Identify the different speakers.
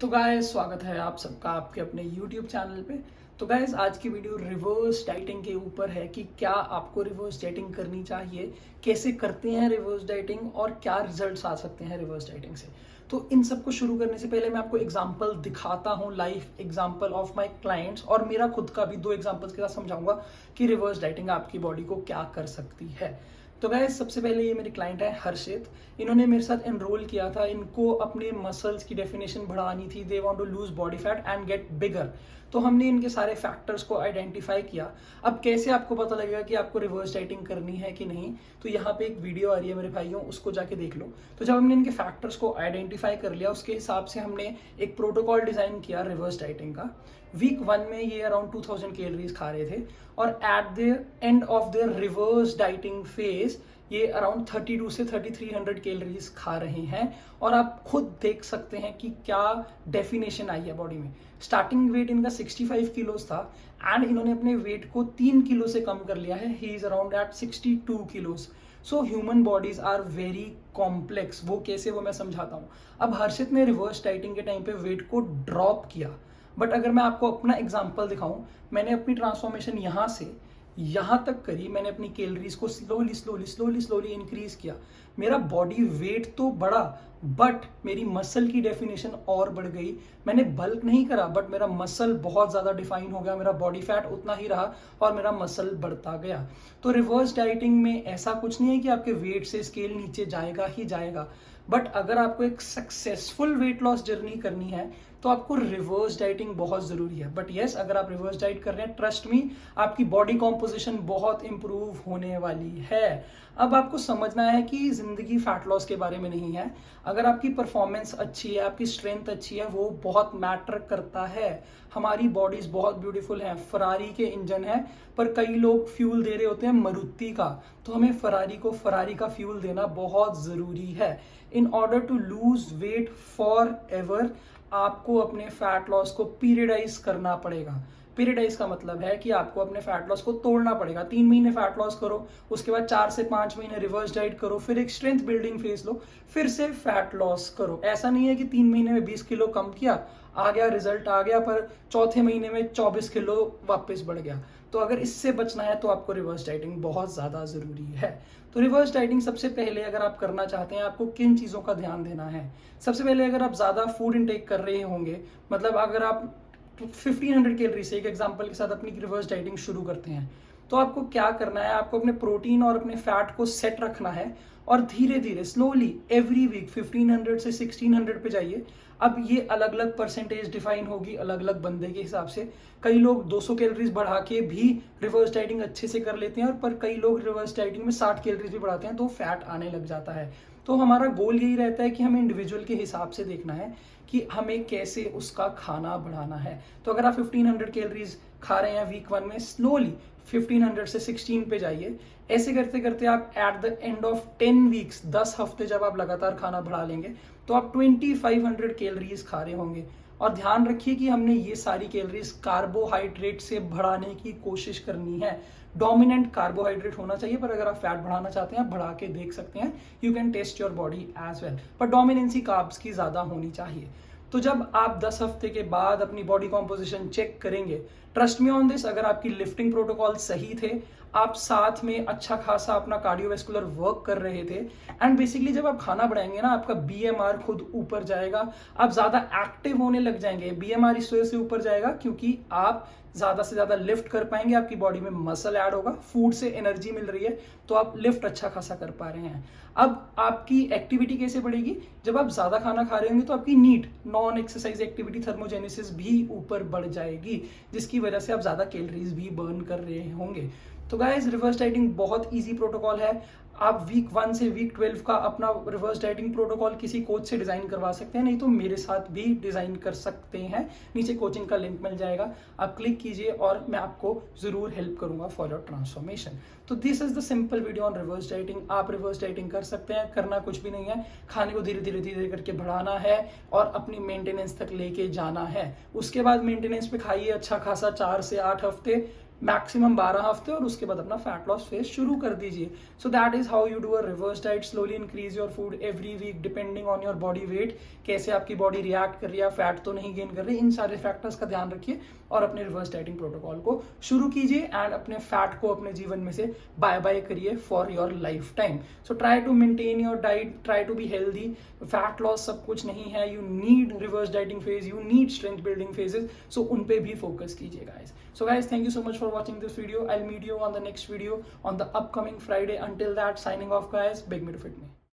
Speaker 1: तो गाइस स्वागत है आप सबका आपके अपने YouTube चैनल पे। तो गाइस आज की वीडियो रिवर्स डाइटिंग के ऊपर है कि क्या आपको रिवर्स डाइटिंग करनी चाहिए, कैसे करते हैं रिवर्स डाइटिंग और क्या रिजल्ट्स आ सकते हैं रिवर्स डाइटिंग से। तो इन सब को शुरू करने से पहले मैं आपको एग्जांपल दिखाता हूँ, live example of my clients, और मेरा खुद का भी दो एग्जांपल्स के साथ समझाऊंगा कि रिवर्स डाइटिंग आपकी बॉडी को क्या कर सकती है। तो गाइस सबसे पहले ये मेरे क्लाइंट है हर्षित। इन्होंने मेरे साथ एनरोल किया था, इनको अपने मसल्स की डेफिनेशन बढ़ानी थी, they want to lose body fat and get bigger. तो हमने इनके सारे फैक्टर्स को आइडेंटिफाई किया। अब कैसे आपको पता लगेगा कि आपको रिवर्स डाइटिंग करनी है कि नहीं, तो यहाँ पे एक वीडियो आ रही है मेरे भाइयों, उसको जाके देख लो। तो जब हमने इनके फैक्टर्स को आइडेंटिफाई कर लिया, उसके हिसाब से हमने एक प्रोटोकॉल डिजाइन किया रिवर्स डाइटिंग का। वीक 1 में ये अराउंड 2000 कैलोरीज खा रहे थे और at the end of their reverse dieting phase ये अराउंड 32 से 3300 कैलोरीज खा रहे हैं। और आप खुद देख सकते हैं कि क्या डेफिनेशन आई है बॉडी में। स्टार्टिंग वेट इनका 65 किलोज था एंड इन्होंने अपने वेट को 3 किलो से कम कर लिया है। He is around at 62 kilos. So human bodies are very complex. वो कैसे, वो मैं समझाता हूँ। अब हर्षित ने रिवर्स डाइटिंग के टाइम पे वेट को ड्रॉप किया, बट अगर मैं आपको अपना एग्जाम्पल दिखाऊं, मैंने अपनी ट्रांसफॉर्मेशन यहाँ से यहाँ तक करी। मैंने अपनी कैलोरीज को slowly slowly slowly slowly increase किया। मेरा बॉडी वेट तो बढ़ा बट मेरी मसल की डेफिनेशन और बढ़ गई। मैंने बल्क नहीं करा बट मेरा मसल बहुत ज्यादा डिफाइन हो गया। मेरा बॉडी फैट उतना ही रहा और मेरा मसल बढ़ता गया। तो रिवर्स डाइटिंग में ऐसा कुछ नहीं है कि आपके वेट से स्केल नीचे जाएगा ही जाएगा, बट अगर आपको एक सक्सेसफुल वेट लॉस जर्नी करनी है तो आपको रिवर्स डाइटिंग बहुत जरूरी है। बट यस, अगर आप रिवर्स डाइट कर रहे हैं, ट्रस्ट मी, आपकी बॉडी कॉम्पोजिशन बहुत इंप्रूव होने वाली है। अब आपको समझना है कि जिंदगी फैट लॉस के बारे में नहीं है। अगर आपकी परफॉर्मेंस अच्छी है, आपकी स्ट्रेंथ अच्छी है, वो बहुत मैटर करता है। हमारी बॉडीज बहुत ब्यूटीफुल हैं, फरारी के इंजन है, पर कई लोग फ्यूल दे रहे होते हैं मारुति का। तो हमें फरारी को फरारी का फ्यूल देना बहुत जरूरी है। In order to lose weight forever आपको अपने फैट लॉस को पीरियडाइज करना पड़ेगा। पीरियडाइज का मतलब है कि आपको अपने फैट लॉस को तोड़ना पड़ेगा। 3 महीने फैट लॉस करो, उसके बाद 4 से 5 महीने रिवर्स डाइट करो, फिर एक स्ट्रेंथ बिल्डिंग फेज लो, फिर से फैट लॉस करो। ऐसा नहीं है कि 3 महीने में 20 किलो कम किया, आ गया, रिजल्ट आ गया, पर चौथे महीने में 24 किलो वापस बढ़ गया। तो अगर इससे बचना है तो आपको रिवर्स डाइटिंग बहुत ज्यादा जरूरी है। तो रिवर्स डाइटिंग सबसे पहले अगर आप करना चाहते हैं, आपको किन चीजों का ध्यान देना है। सबसे पहले अगर आप ज्यादा फूड इनटेक कर रहे होंगे, मतलब अगर आप 1500 कैलोरी से एक एग्जांपल के साथ अपनी रिवर्स डाइटिंग शुरू करते हैं, तो आपको क्या करना है, आपको अपने प्रोटीन और अपने फैट को सेट रखना है और धीरे धीरे स्लोली एवरी वीक 1500 से 1600 पे जाइए। अब ये अलग अलग परसेंटेज डिफाइन होगी अलग अलग बंदे के हिसाब से। कई लोग 200 कैलोरीज बढ़ा के भी रिवर्स डाइटिंग अच्छे से कर लेते हैं, और पर कई लोग रिवर्स डाइटिंग में 60 कैलोरीज भी बढ़ाते हैं तो फैट आने लग जाता है। तो हमारा गोल यही रहता है कि हमें इंडिविजुअल के हिसाब से देखना है कि हमें कैसे उसका खाना बढ़ाना है। तो अगर आप 1500 कैलोरीज खा रहे हैं वीक 1 में, स्लोली 1500 से 16 पे जाइए। ऐसे करते करते आप at the end of 10 weeks, 10 हफ्ते जब आप लगातार खाना बढ़ा लेंगे, तो आप 2500 कैलोरीज खा रहे होंगे। और ध्यान रखिए कि हमने ये सारी कैलोरीज कार्बोहाइड्रेट से बढ़ाने की कोशिश करनी है। डोमिनेंट कार्बोहाइड्रेट होना चाहिए, पर अगर आप फैट बढ़ाना चाहते हैं, बढ़ा के देख सकते हैं। You can test your body as well, पर डोमिनेंसी कार्ब्स की ज्यादा होनी चाहिए। तो जब आप 10 हफ्ते के बाद अपनी बॉडी कॉम्पोजिशन चेक करेंगे, ट्रस्ट मी ऑन दिस, अगर आपकी लिफ्टिंग प्रोटोकॉल सही थे, आप साथ में अच्छा खासा अपना कार्डियोवैस्कुलर वर्क कर रहे थे, एंड बेसिकली जब आप खाना बढ़ाएंगे ना, आपका बीएमआर खुद ऊपर जाएगा, आप ज्यादा एक्टिव होने लग जाएंगे। बीएमआर इस वजह से ऊपर जाएगा क्योंकि आप ज्यादा से ज्यादा लिफ्ट कर पाएंगे, आपकी बॉडी में मसल ऐड होगा, फूड से एनर्जी मिल रही है, तो आप लिफ्ट अच्छा खासा कर पा रहे हैं। अब आपकी एक्टिविटी कैसे बढ़ेगी, जब आप ज्यादा खाना खा रहे होंगे तो आपकी NEAT non exercise activity thermogenesis भी ऊपर बढ़ जाएगी, जिसकी वजह से आप ज्यादा कैलोरीज भी बर्न कर रहे होंगे। तो गाइस, रिवर्स डाइटिंग बहुत इजी प्रोटोकॉल है। आप वीक 1 से वीक 12 का अपना रिवर्स डाइटिंग प्रोटोकॉल किसी कोच से डिजाइन करवा सकते हैं, नहीं तो मेरे साथ भी डिजाइन कर सकते हैं। नीचे कोचिंग का लिंक मिल जाएगा, आप क्लिक कीजिए और मैं आपको जरूर हेल्प करूंगा फॉर योर ट्रांसफॉर्मेशन। तो this is the simple video on reverse dieting. आप रिवर्स डाइटिंग कर सकते हैं, करना कुछ भी नहीं है, खाने को धीरे धीरे धीरे करके बढ़ाना है और अपनी मेंटेनेंस तक लेके जाना है। उसके बाद मेंटेनेंस पे खाइए अच्छा खासा 4 से 8 हफ्ते, मैक्सिमम 12 हफ्ते, और उसके बाद अपना फैट लॉस फेज शुरू कर दीजिए. So that is how you do a reverse diet. Slowly increase your food every week depending on your body weight, कैसे आपकी बॉडी रिएक्ट कर रही है, फैट तो नहीं गेन कर रही. इन सारे फैक्टर्स का ध्यान रखिए और अपने रिवर्स डाइटिंग प्रोटोकॉल को शुरू कीजिए एंड अपने फैट को अपने जीवन में से बाय बाय करिए for your lifetime. So try to maintain your diet, try to be healthy. Fat loss सब कुछ नहीं है. You need reverse dieting phase, you need strength building phases. सो उन पे भी फोकस कीजिए guys. So guys, thank you so much for watching this video. I'll meet you on the next video on the upcoming Friday. Until that, signing off guys. Beg me to fit me.